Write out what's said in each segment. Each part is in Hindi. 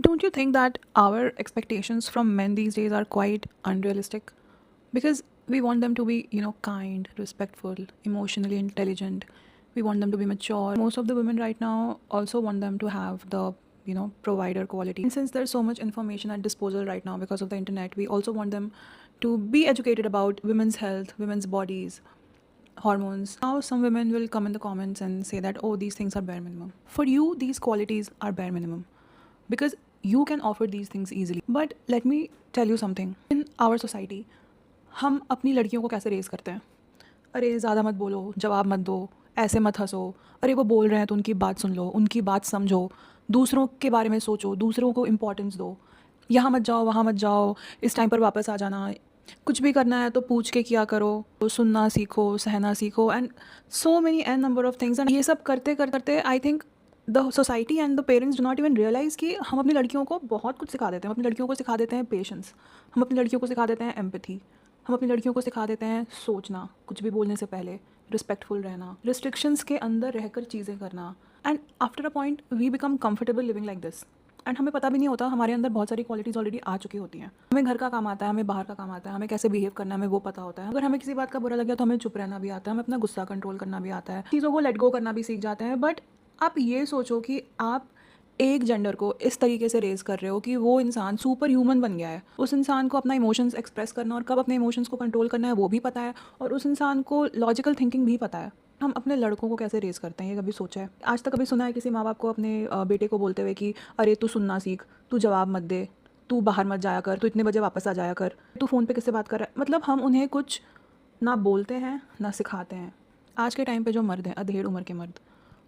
Don't you think that our expectations from men these days are quite unrealistic? Because we want them to be, kind, respectful, emotionally intelligent. We want them to be mature. Most of the women right now also want them to have the, provider quality. And since there's so much information at disposal right now because of the internet, we also want them to be educated about women's health, women's bodies, hormones. Now, some women will come in the comments and say that, oh, these things are bare minimum. For you, these qualities are bare minimum because you can offer these things easily. But let me tell you something. In our society, हम अपनी लड़कियों को कैसे रेज़ करते हैं? अरे ज़्यादा मत बोलो, जवाब मत दो, ऐसे मत हंसो, अरे वो बोल रहे हैं तो उनकी बात सुन लो, उनकी बात समझो, दूसरों के बारे में सोचो, दूसरों को इम्पोर्टेंस दो, यहाँ मत जाओ, वहाँ मत जाओ, इस टाइम पर वापस आ जाना, कुछ भी करना है तो पूछ के किया करो, सुनना सीखो, सहना सीखो, and so many an number of things. And ये सब करते करते I think the society and the parents do not even realise कि हम अपनी लड़कियों को बहुत कुछ सिखा देते हैं। हम अपनी लड़कियों को सिखा देते हैं पेशेंस, हम अपनी लड़कियों को सिखा देते हैं एम्पैथी, हम अपनी लड़कियों को सिखा देते हैं सोचना, कुछ भी बोलने से पहले रिस्पेक्टफुल रहना, रिस्ट्रिक्शंस के अंदर रहकर चीज़ें करना। And after a point we become comfortable living like this and हमें पता भी नहीं होता हमारे अंदर बहुत सारी क्वालिटीज़ ऑलरेडी आ चुकी होती हैं। हमें घर का काम आता है, हमें बाहर का काम आता है, हमें कैसे बिहेव करना है हमें वो पता होता है। अगर हमें किसी बात का बुरा लग गया तो हमें चुप रहना भी आता है, हमें अपना गुस्सा कंट्रोल करना भी आता है, चीज़ों को लेट गो करना भी सीख जाते हैं। बट आप ये सोचो कि आप एक जेंडर को इस तरीके से रेज़ कर रहे हो कि वो इंसान सुपर ह्यूमन बन गया है। उस इंसान को अपना इमोशंस एक्सप्रेस करना और कब अपने इमोशंस को कंट्रोल करना है वो भी पता है, और उस इंसान को लॉजिकल थिंकिंग भी पता है। हम अपने लड़कों को कैसे रेज़ करते हैं ये कभी सोचा है? आज तक कभी सुना है किसी माँ बाप को अपने बेटे को बोलते हुए कि अरे तू सुनना सीख, तू जवाब मत दे, तू बाहर मत जाया कर, तू इतने बजे वापस आ जाया कर, तू फ़ोन पे किससे बात कर रहा है? मतलब हम उन्हें कुछ ना बोलते हैं ना सिखाते हैं। आज के टाइम पे जो मर्द हैं, अधेड़ उम्र के मर्द,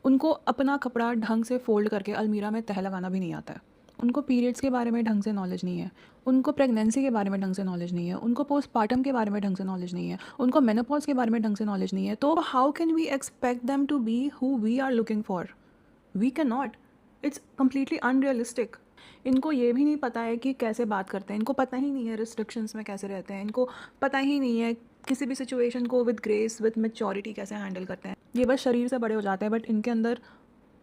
उनको अपना कपड़ा ढंग से फ़ोल्ड करके अलमीरा में तह लगाना भी नहीं आता है। उनको पीरियड्स के बारे में ढंग से नॉलेज नहीं है, उनको प्रेगनेंसी के बारे में ढंग से नॉलेज नहीं है, उनको पोस्टपार्टम के बारे में ढंग से नॉलेज नहीं है, उनको मेनोपॉज़ के बारे में ढंग से नॉलेज नहीं है। तो how can we expect them to be who we are looking for? We can not. It's completely unrealistic. इनको ये भी नहीं पता है कि कैसे बात करते हैं, इनको पता ही नहीं है रिस्ट्रिक्शंस में कैसे रहते हैं, इनको पता ही नहीं है किसी भी सिचुएशन को विद ग्रेस विद मैच्योरिटी कैसे हैंडल करते हैं। ये बस शरीर से बड़े हो जाते हैं बट इनके अंदर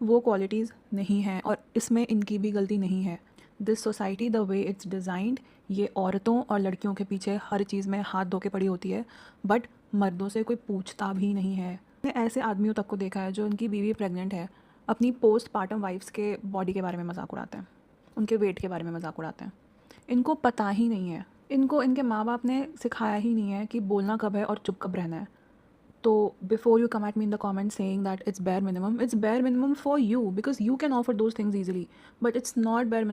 वो क्वालिटीज़ नहीं हैं, और इसमें इनकी भी गलती नहीं है। This society the way it's designed, ये औरतों और लड़कियों के पीछे हर चीज़ में हाथ धो के पड़ी होती है, बट मर्दों से कोई पूछता भी नहीं है। मैंने ऐसे आदमियों तक को देखा है जो उनकी बीवी प्रेग्नेंट है, अपनी पोस्टपार्टम वाइफ्स के बॉडी के बारे में मजाक उड़ाते हैं, उनके वेट के बारे में मजाक उड़ाते हैं। इनको पता ही नहीं है, इनको इनके माँ बाप ने सिखाया ही नहीं है कि बोलना कब है और चुप कब रहना है। तो before you come at me in the comments saying that it's bare minimum for you because you can offer those things easily, but it's not bare